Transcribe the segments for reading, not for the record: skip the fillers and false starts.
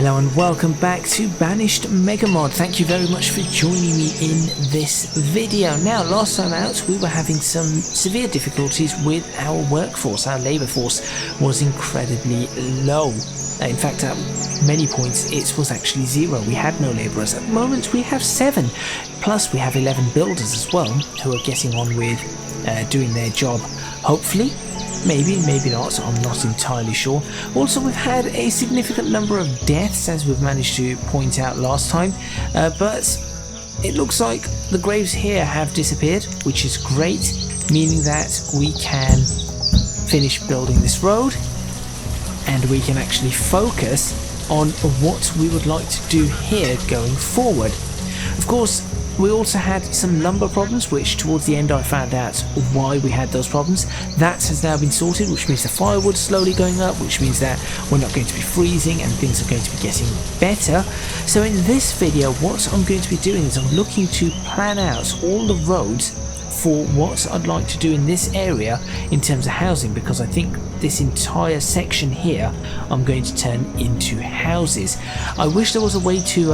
Hello and welcome back to Banished Megamod. Thank you very much for joining me in this video. Now, last time out we were having some severe difficulties with our workforce. Our labour force was incredibly low. In fact, at many points it was actually zero. We had no labourers. At the moment we have 7. Plus we have 11 builders as well who are getting on with doing their job. Hopefully. Maybe, maybe not, I'm not entirely sure. Also, we've had a significant number of deaths, as we've managed to point out last time, but it looks like the graves here have disappeared, which is great, meaning that we can finish building this road and we can actually focus on what we would like to do here going forward. Of course, we also had some lumber problems, which towards the end I found out why we had those problems. That has now been sorted, which means the firewood is slowly going up, which means that we're not going to be freezing and things are going to be getting better. So in this video, what I'm going to be doing is I'm looking to plan out all the roads for what I'd like to do in this area in terms of housing, because I think this entire section here I'm going to turn into houses. I wish there was a way to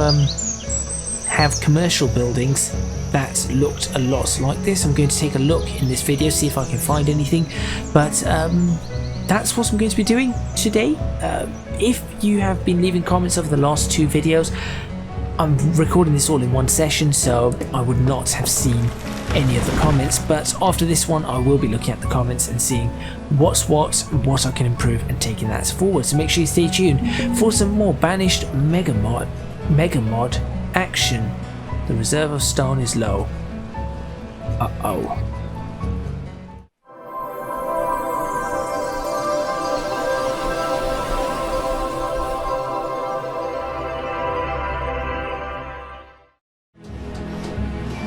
have commercial buildings that looked a lot like this. I'm going to take a look in this video, see if I can find anything, but that's what I'm going to be doing today. If you have been leaving comments over the last 2 videos, I'm recording this all in one session, so I would not have seen any of the comments, but after this one I will be looking at the comments and seeing what's what I can improve and taking that forward. So make sure you stay tuned for some more Banished Megamod action. The reserve of stone is low. Uh-oh.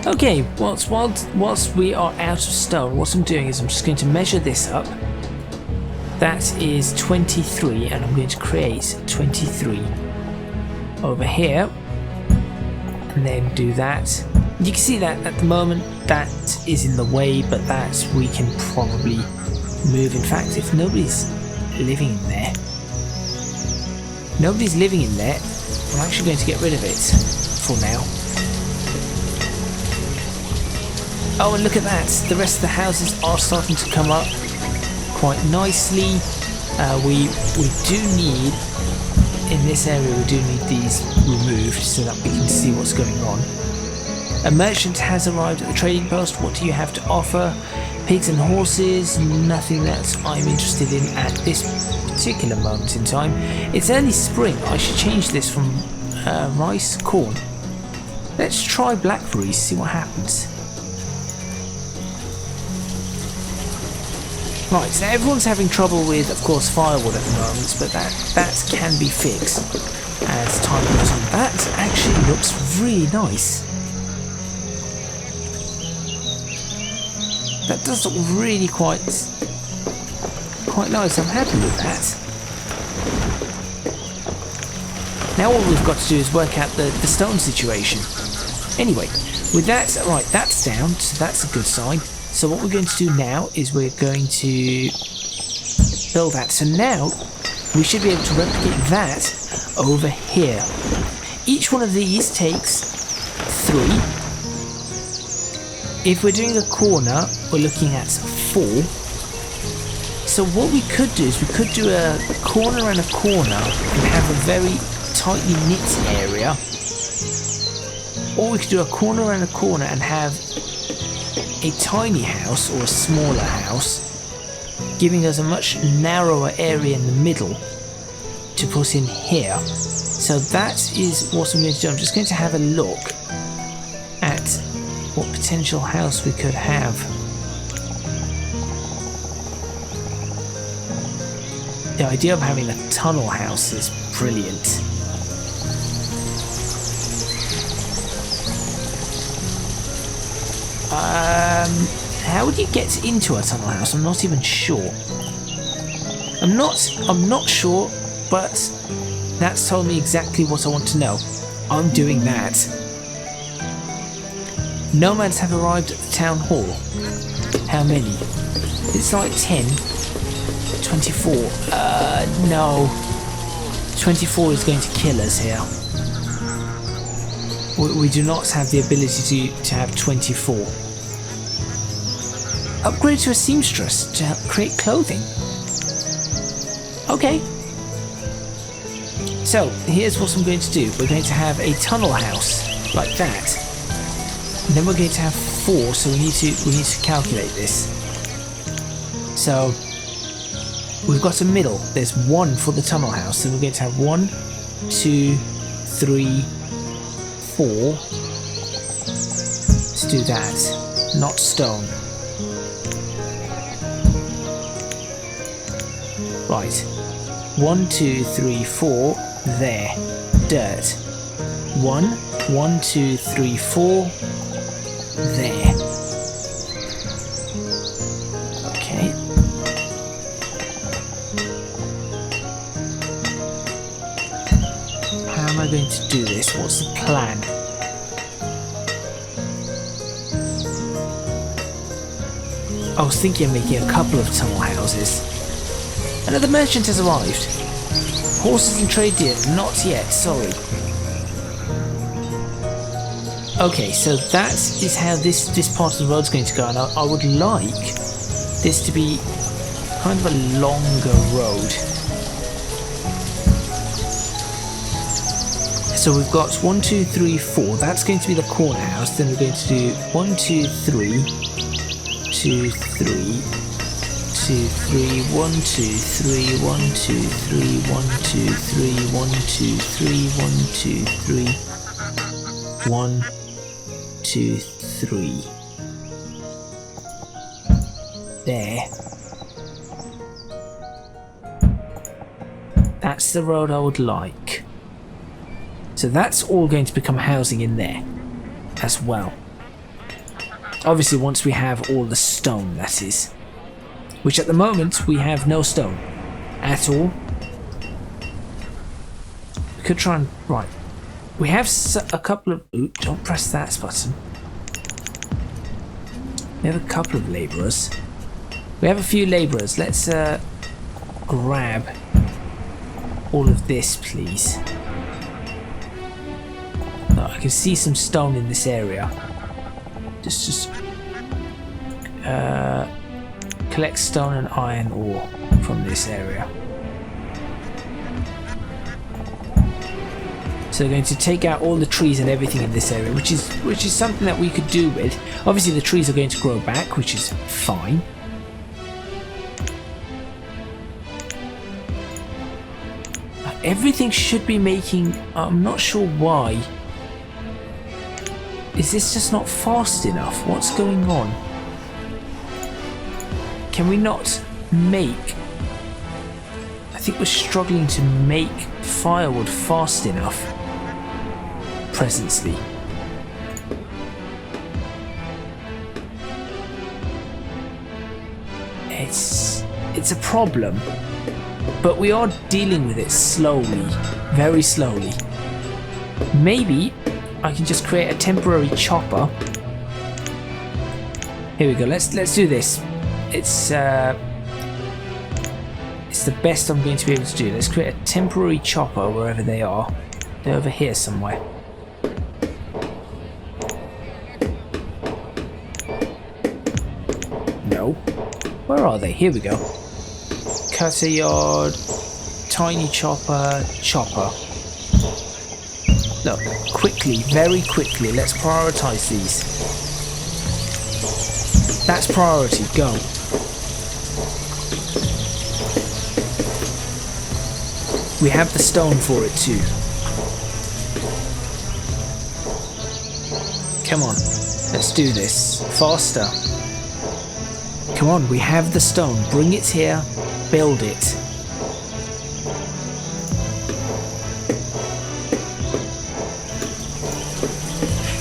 Okay, whilst we are out of stone, what I'm doing is I'm just going to measure this up. That is 23, and I'm going to create 23 over here. And then do that. You can see that at the moment that is in the way, but that we can probably move. In fact, if nobody's living in there, I'm actually going to get rid of it for now. Oh, and look at that, the rest of the houses are starting to come up quite nicely. We do need, in this area we do need these removed so that we can see what's going on. A merchant has arrived at the trading post. What do you have to offer? Pigs and horses, nothing that I'm interested in at this particular moment in time. It's early spring, I should change this from rice, corn. Let's try blackberries, see what happens. Right, so everyone's having trouble with, of course, firewood at the moment, but that can be fixed as time goes on. That actually looks really nice. That does look really quite nice. I'm happy with that. Now all we've got to do is work out the stone situation. Anyway, with that, right, that's down, so that's a good sign. So what we're going to do now is we're going to build that. So now we should be able to replicate that over here. Each one of these takes 3. If we're doing a corner, we're looking at 4. So what we could do is we could do a corner and a corner and have a very tightly knit area. Or we could do a corner and a corner and have a tiny house or a smaller house, giving us a much narrower area in the middle to put in here. So that is what I'm going to do. I'm just going to have a look at what potential house we could have. The idea of having a tunnel house is brilliant. How would you get into a tunnel house? I'm not even sure. I'm not sure, but that's told me exactly what I want to know. I'm doing that. Nomads have arrived at the town hall. How many? It's like 10. 24. No. 24 is going to kill us here. We do not have the ability to have 24. Upgrade to a seamstress to help create clothing. Okay. So, here's what I'm going to do. We're going to have a tunnel house, like that. And then we're going to have 4, so we need to calculate this. So, we've got a middle. There's 1 for the tunnel house, so we're going to have 1, 2, 3, 4. Let's do that. Not stone. Right. 1, 2, 3, 4. There. Dirt. 1, 1, 2, 3, 4. There. Okay. How am I going to do this? What's the plan? I was thinking of making a couple of tunnel houses. Another merchant has arrived. Horses and trade deer, not yet, sorry. Okay, so that is how this part of the road's going to go, and I would like this to be kind of a longer road. So we've got 1, 2, 3, 4. That's going to be the corner house. Then we're going to do 1, 2, 3, 2, 3, 2, 3, 1, 2, 3, 1, 2, 3, 1, 2, 3, 1, 2, 3, 1, 2, 3, 1, 2, 3. There. That's the road I would like. So that's all going to become housing in there as well. Obviously once we have all the stone, that is. Which at the moment we have no stone at all. We could try and... Right. We have a couple of... Ooh, don't press that button. We have a couple of labourers. We have a few labourers. Let's grab all of this, please. Oh, I can see some stone in this area. Just collect stone and iron ore from this area. So we're going to take out all the trees and everything in this area, which is something that we could do with. Obviously the trees are going to grow back, which is fine. Everything should be making... I'm not sure why. Is this just not fast enough? What's going on? Can we not make... I think we're struggling to make firewood fast enough presently. It's a problem, but we are dealing with it slowly, very slowly. Maybe I can just create a temporary chopper. Here we go. Let's do this. It's the best I'm going to be able to do. Let's create a temporary chopper wherever they are. They're over here somewhere. No. Where are they? Here we go. Cutter yard, tiny chopper, chopper. Look, quickly, very quickly, let's prioritize these. That's priority, go. We have the stone for it too. Come on, let's do this. Faster. Come on, we have the stone. Bring it here, build it.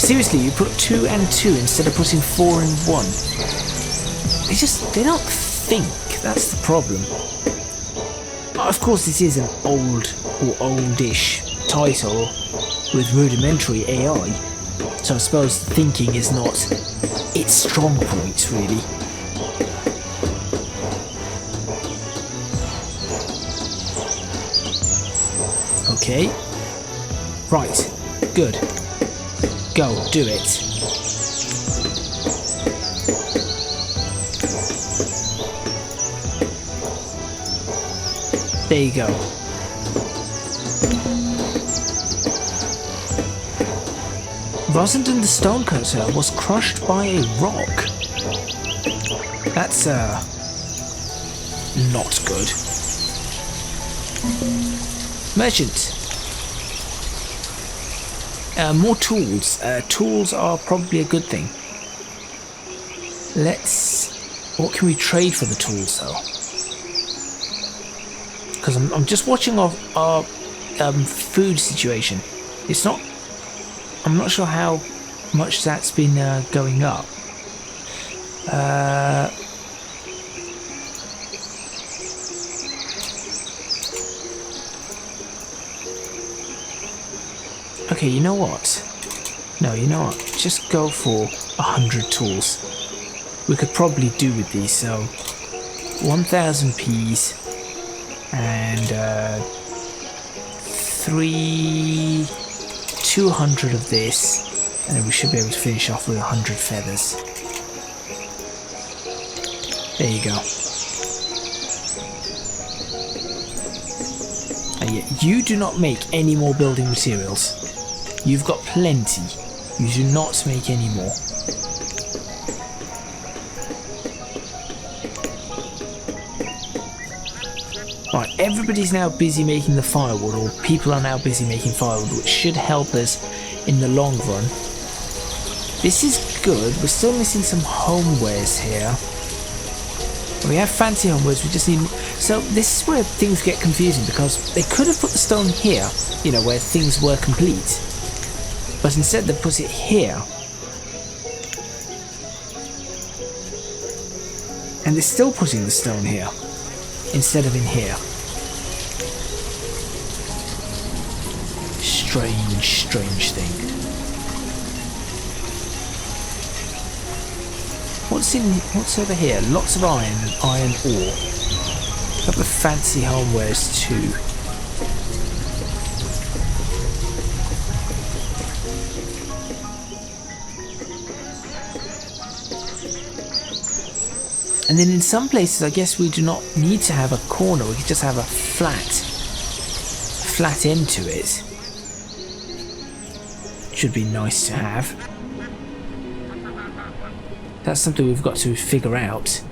Seriously, you put 2 and 2 instead of putting 4 and 1. They don't think, that's the problem. Of course this is an old or oldish title with rudimentary AI, so I suppose thinking is not its strong point really. Okay. Right. Good. Go. Do it. There you go. Rosenden the Stonecutter was crushed by a rock. That's, not good. Merchant. More tools. Tools are probably a good thing. What can we trade for the tools, though? Because I'm just watching our food situation. It's not... I'm not sure how much that's been going up. Okay, you know what? No, you know what? Just go for 100 tools. We could probably do with these, so 1,000 peas and 200 of this, and then we should be able to finish off with 100 feathers. There you go. And yet, you do not make any more building materials. You've got plenty. You do not make any more. Right, everybody's now busy making the firewood, or people are now busy making firewood, which should help us in the long run. This is good. We're still missing some homewares here. We have fancy homewares, we just need... So this is where things get confusing, because they could have put the stone here, you know, where things were complete. But instead they put it here. And they're still putting the stone here, instead of in here. Strange thing. What's over here? Lots of iron and iron ore. A couple of fancy homewares too. And then in some places, I guess we do not need to have a corner. We could just have a flat end to it. Should be nice to have. That's something we've got to figure out.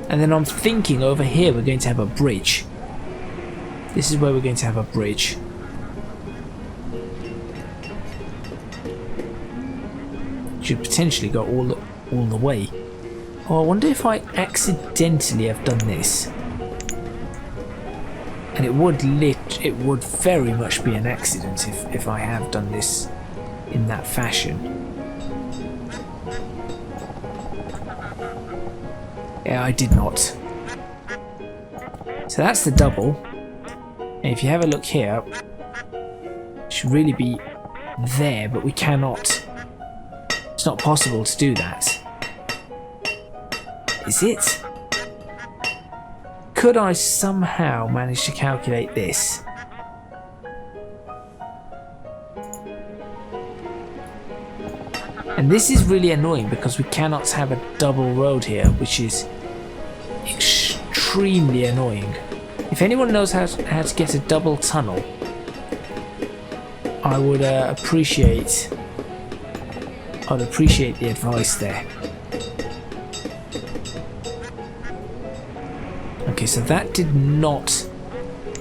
And then I'm thinking over here we're going to have a bridge. This is where we're going to have a bridge. Should potentially go all the way. Oh, I wonder if I accidentally have done this. And it would very much be an accident if I have done this in that fashion. Yeah, I did not. So that's the double. And if you have a look here, it should really be there, but we cannot. It's not possible to do that. Is it? Could I somehow manage to calculate this? And this is really annoying because we cannot have a double road here, which is extremely annoying. If anyone knows how to get a double tunnel, I would appreciate the advice there. Okay, so that did not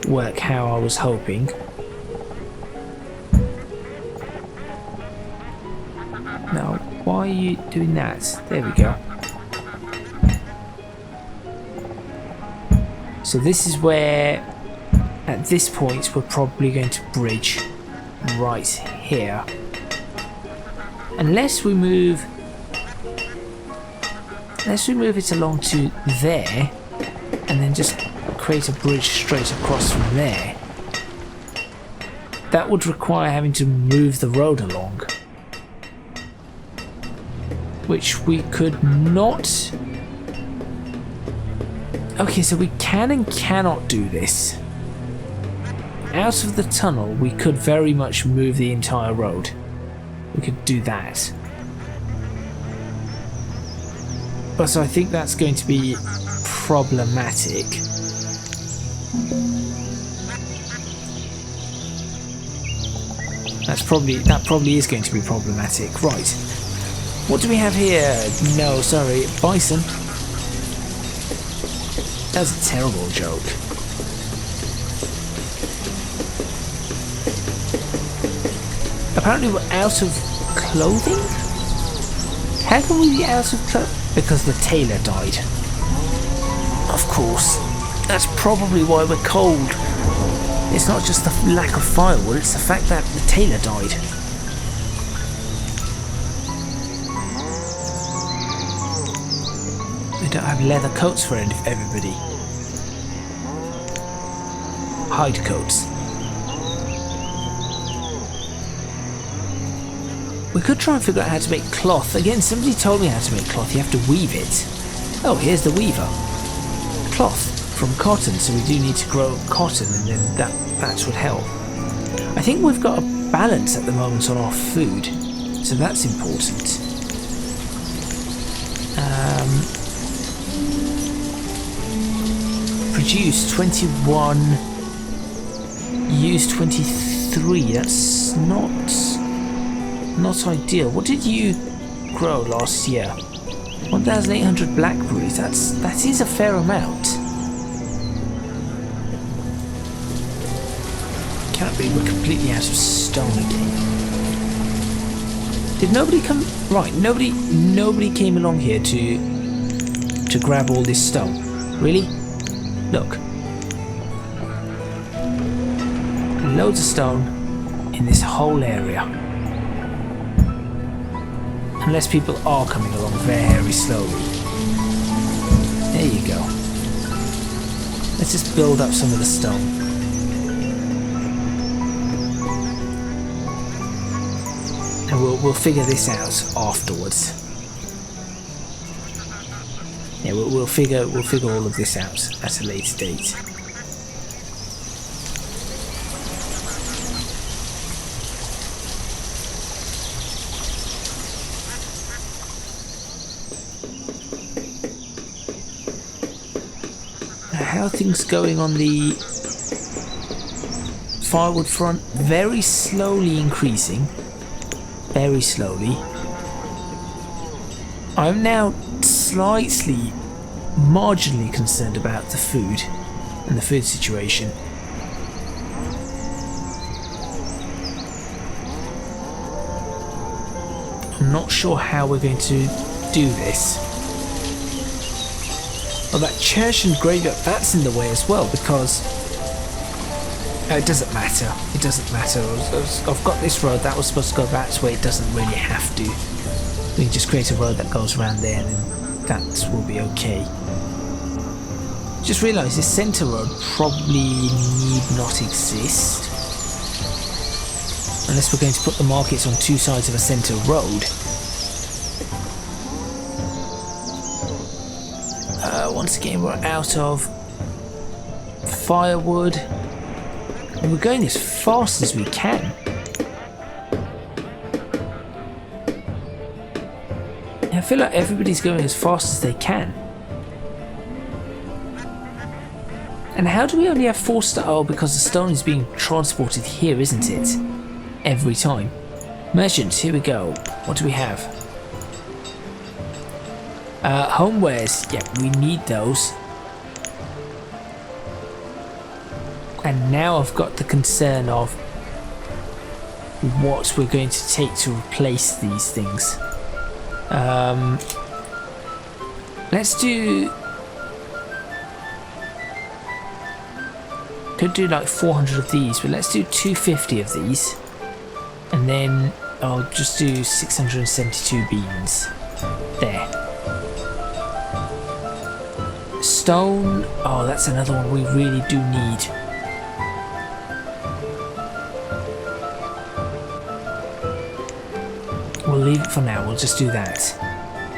work how I was hoping. Now, why are you doing that? There we go. So this is where, at this point, we're probably going to bridge right here. Unless we move it along to there, and then just create a bridge straight across from there. That would require having to move the road along, which we could not. Okay, so we can and cannot do this. out of the tunnel, we could very much move the entire road. We could do that. But so I think that's going to be problematic. That probably is going to be problematic. Right. What do we have here? No, sorry, bison. That was a terrible joke. Apparently we're out of clothing? How can we be out of clothing? Because the tailor died. Of course. That's probably why we're cold. It's not just the lack of firewood, it's the fact that the tailor died. We don't have leather coats for everybody. Hide coats. We could try and figure out how to make cloth. Again, somebody told me how to make cloth. You have to weave it. Oh, here's the weaver. Cloth from cotton, so we do need to grow cotton, and then that would help. I think we've got a balance at the moment on our food, so that's important. Produce 21, use 23. That's not ideal. What did you grow last year? 1,800 blackberries. That is a fair amount. Can't believe we're completely out of stone again. Did nobody come? Right, nobody came along here to grab all this stone. Really? Look. Loads of stone in this whole area. Unless people are coming along very slowly. There you go. Let's just build up some of the stone. And we'll figure this out afterwards. Yeah, we'll figure all of this out at a later date. How are things going on the firewood front? Very slowly increasing. Very slowly. I'm now slightly, marginally concerned about the food and the food situation. I'm not sure how we're going to do this. Oh, that church and graveyard, that's in the way as well, because it doesn't matter. It doesn't matter. I've got this road that was supposed to go that way. It doesn't really have to. We can just create a road that goes around there, and then that will be okay. Just realised this centre road probably need not exist, unless we're going to put the markets on two sides of a centre road. Once again, we're out of firewood, and we're going as fast as we can. I feel like everybody's going as fast as they can. And how do we only have 4 stone? Oh, because the stone is being transported here, isn't it? Every time. Merchants, here we go. What do we have? Homewares, yeah, we need those. And now I've got the concern of what we're going to take to replace these things. Let's do... Could do like 400 of these, but let's do 250 of these. And then I'll just do 672 beans. There. Stone, oh, that's another one we really do need. We'll leave it for now, we'll just do that.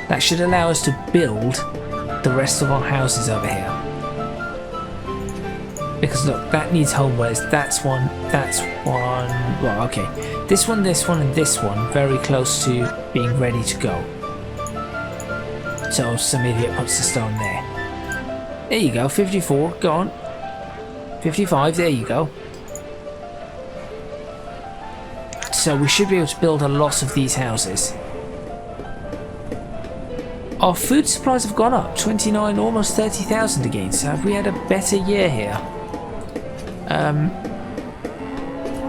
That should allow us to build the rest of our houses over here. Because look, that needs homewares. That's one. Well, okay. This one, and this one, very close to being ready to go. So some idiot puts the stone there. There you go, 54, go on. 55, there you go. So we should be able to build a lot of these houses. Our food supplies have gone up, 29, almost 30,000 again. So have we had a better year here?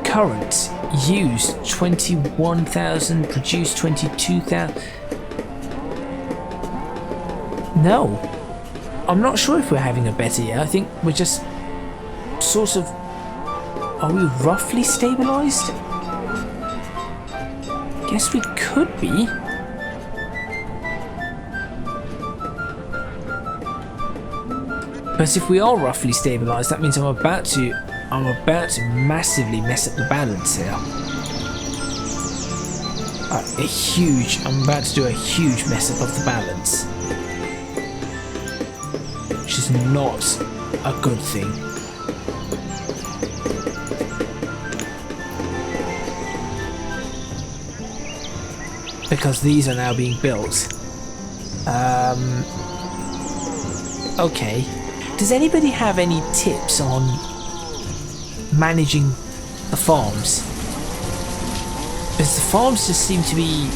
Current, used 21,000, produced 22,000. No, I'm not sure if we're having a better year. I think we're just sort of... Are we roughly stabilised? Guess we could be. But if we are roughly stabilised, that means I'm about to massively mess up the balance here. I'm about to do a huge mess up of the balance. Which is not a good thing. Because these are now being built. Okay. Does anybody have any tips on managing the farms? Because the farms just seem to be...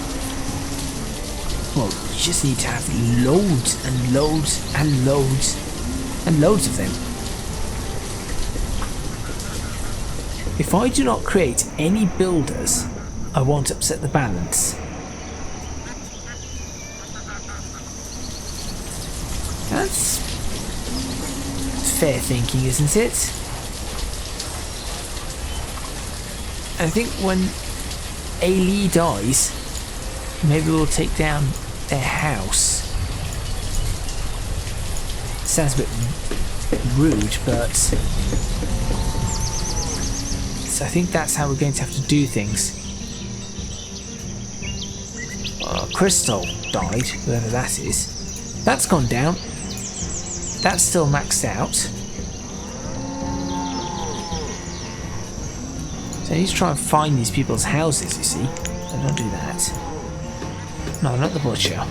Well, you just need to have loads and loads and loads and loads of them. If I do not create any builders, I won't upset the balance. That's fair thinking, isn't it? I think when Ailey dies, maybe we'll take down their house. Sounds a bit rude, but... So I think that's how we're going to have to do things. Crystal died, whoever that is. That's gone down. That's still maxed out. So I need to try and find these people's houses, you see. So don't do that. No, not the butcher.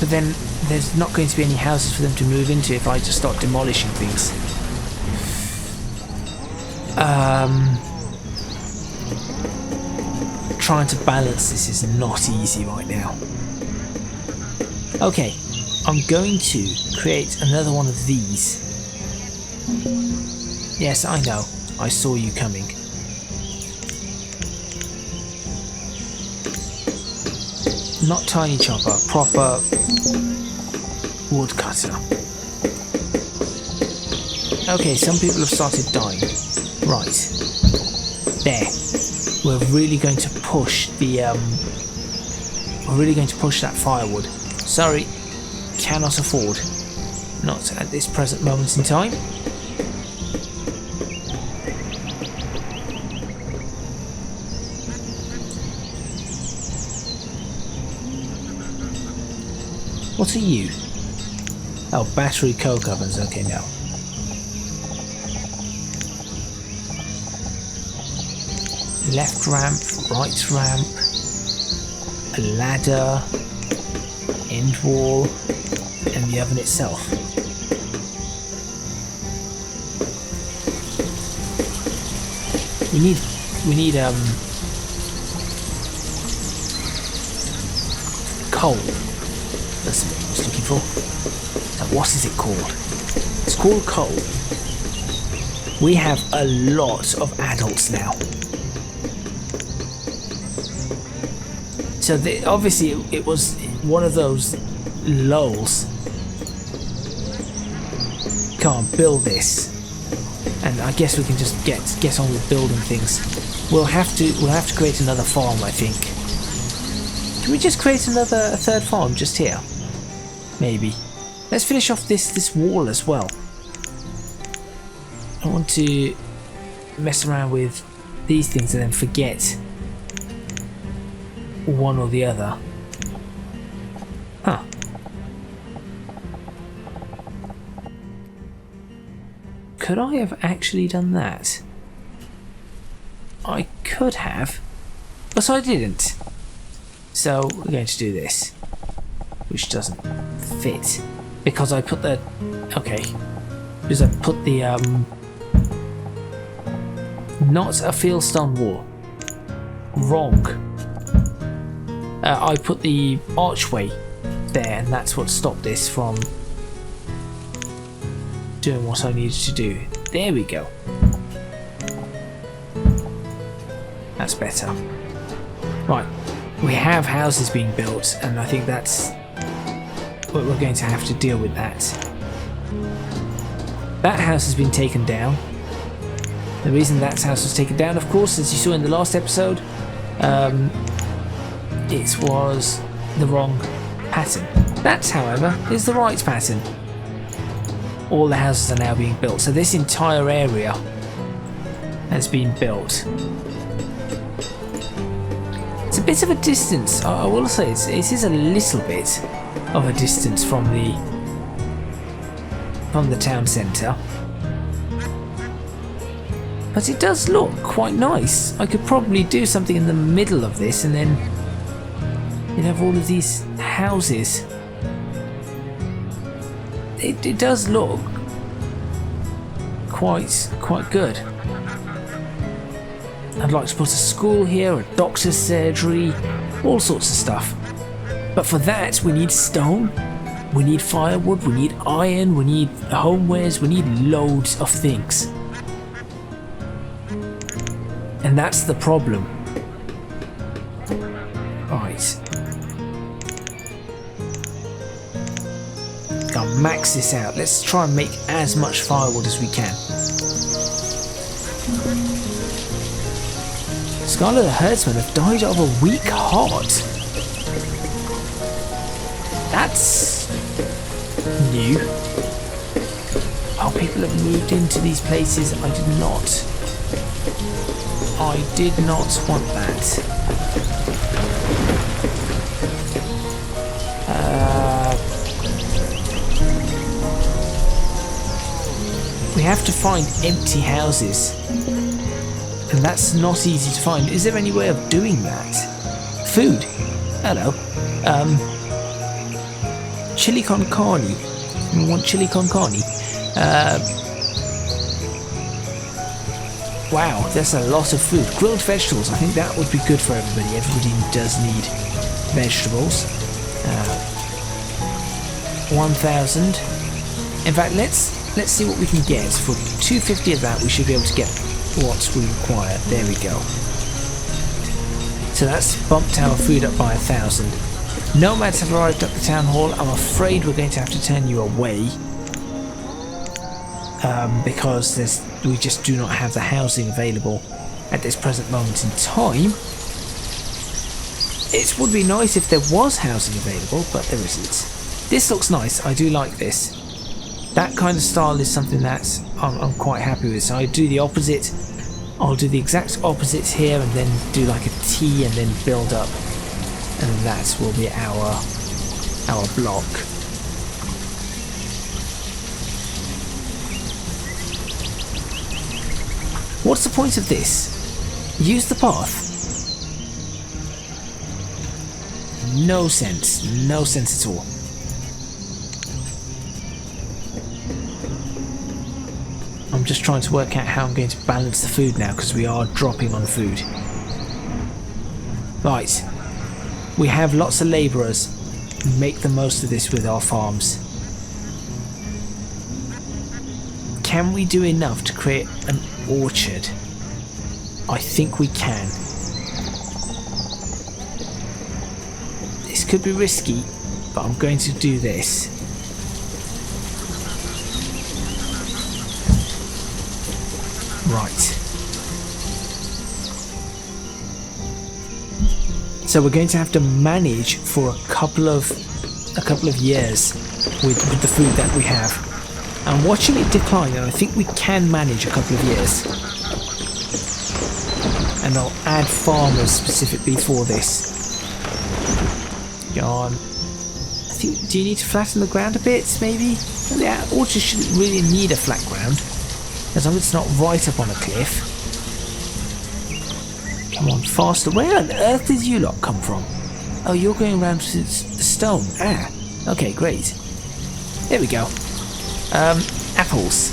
But then there's not going to be any houses for them to move into if I just start demolishing things. Trying to balance this is not easy right now. Okay, I'm going to create another one of these. Yes, I know. I saw you coming. Not tiny chopper, proper woodcutter. Okay, some people have started dying. Right. There. We're really going to push the we're really going to push that firewood. Sorry, cannot afford. Not at this present moment in time. What are you? Oh, battery coke ovens. Okay, now. Left ramp, right ramp, a ladder, end wall, and the oven itself. We need coal. That's what I was looking for. Now, what is it called? It's called coal. We have a lot of adults now. So obviously it was one of those lulls. Come on, build this, and I guess we can just get on with building things. We'll have to create another farm, I think. Can we just create a third farm just here? Maybe. Let's finish off this wall as well. I want to mess around with these things and then forget one or the other. Huh. Could I have actually done that? I could have, but I didn't. So we're going to do this, which doesn't fit because I put the because I put the not a fieldstone wall. Wrong. I put the archway there, and that's what stopped this from doing what I needed to do. There we go. That's better. Right, we have houses being built, and I think that's what we're going to have to deal with. That house has been taken down. The reason that house was taken down, of course, as you saw in the last episode, it was the wrong pattern. That, however, is the right pattern. All the houses are now being built, so this entire area has been built. It's a bit of a distance, I will say, it is a little bit of a distance from the town centre. But it does look quite nice. I could probably do something in the middle of this and then you'd have all of these houses. It does look quite good. I'd like to put a school here, a doctor's surgery, all sorts of stuff. But for that we need stone, we need firewood, we need iron, we need homewares, we need loads of things. And that's the problem. Right. Gotta max this out. Let's try and make as much firewood as we can. Scarlet the herdsman have died of a weak heart. That's new. Oh, people have moved into these places. I did not want that. We have to find empty houses, and that's not easy to find. Is there any way of doing that? Food. Hello. Chili con carne. You want chili con carne? Wow, that's a lot of food. Grilled vegetables, I think that would be good for everybody. Everybody does need vegetables. 1,000. In fact, let's see what we can get. For 250 of that, we should be able to get what we require. There we go. So that's bumped our food up by 1,000. Nomads have arrived at the town hall. I'm afraid we're going to have to turn you away. Because we just do not have the housing available at this present moment in time. It would be nice if there was housing available, but there isn't. This looks nice. I do like this. That kind of style is something that I'm quite happy with. So I do the opposite. I'll do the exact opposite here and then do like a T and then build up. And that will be our block. What's the point of this? Use the path. No sense. No sense at all. I'm just trying to work out how I'm going to balance the food now because we are dropping on food. Right. We have lots of labourers. Make the most of this with our farms. Can we do enough to create an orchard? I think we can. This could be risky, but I'm going to do this. Right. So we're going to have to manage for a couple of years with the food that we have. I'm watching it decline, and I think we can manage a couple of years. And I'll add farmers specifically for this. Go on. I think, do you need to flatten the ground a bit, maybe? Yeah, orchards shouldn't really need a flat ground, as long as it's not right up on a cliff. Come on, faster. Where on earth did you lot come from? Oh, you're going around to the stone. Ah, okay, great. There we go. Apples.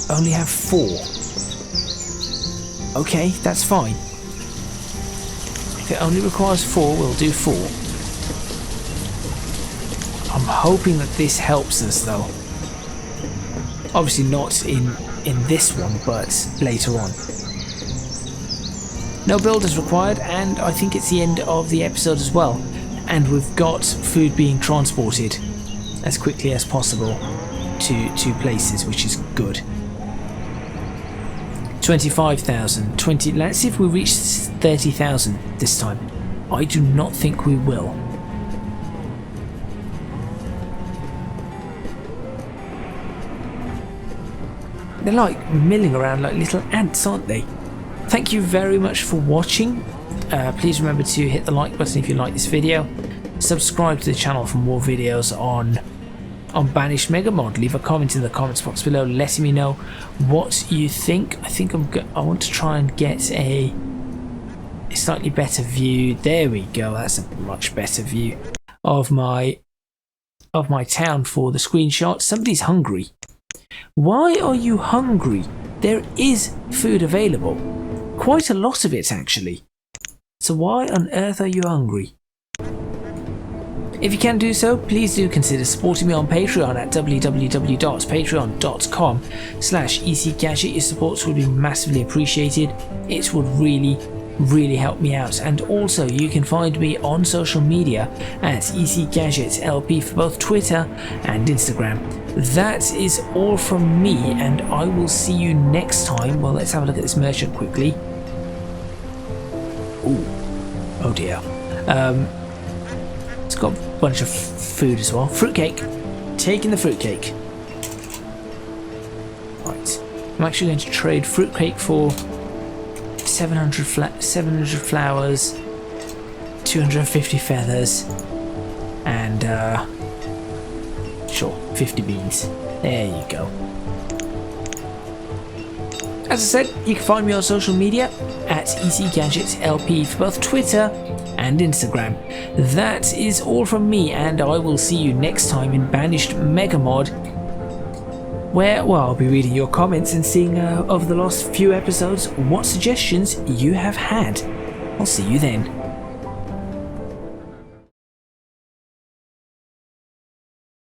Only have 4. Okay, that's fine. If it only requires 4, we'll do 4. I'm hoping that this helps us though. Obviously not in this one, but later on. No builders required, and I think it's the end of the episode as well. And we've got food being transported as quickly as possible to places, which is good. 25,000, 20. Let's see if we reach 30,000 this time. I do not think we will. They're like milling around like little ants, aren't they? Thank you very much for watching. Please remember to hit the like button if you like this video. Subscribe to the channel for more videos on Banished Megamod. Leave a comment in the comments box below letting me know what you think. I think I want to try and get a slightly better view. There we go. That's a much better view of my town for the screenshot. Somebody's hungry. Why are you hungry? There is food available. Quite a lot of it actually. So why on earth are you hungry? If you can do so, please do consider supporting me on Patreon at www.patreon.com/ECGadget. Your support would be massively appreciated. It would really help me out. And also you can find me on social media at ECGadget LP for both Twitter and Instagram. That is all from me, and I will see you next time. Well, let's have a look at this merchant quickly. Ooh. Oh dear. It's got a bunch of food as well. Fruitcake. Taking the fruitcake. Right. I'm actually going to trade fruitcake for 700 flowers, 250 feathers, and sure, 50 beans. There you go. As I said, you can find me on social media at ECGadget LP for both Twitter and Instagram. That is all from me, and I will see you next time in Banished Megamod, where, well, I'll be reading your comments and seeing over the last few episodes what suggestions you have had. I'll see you then.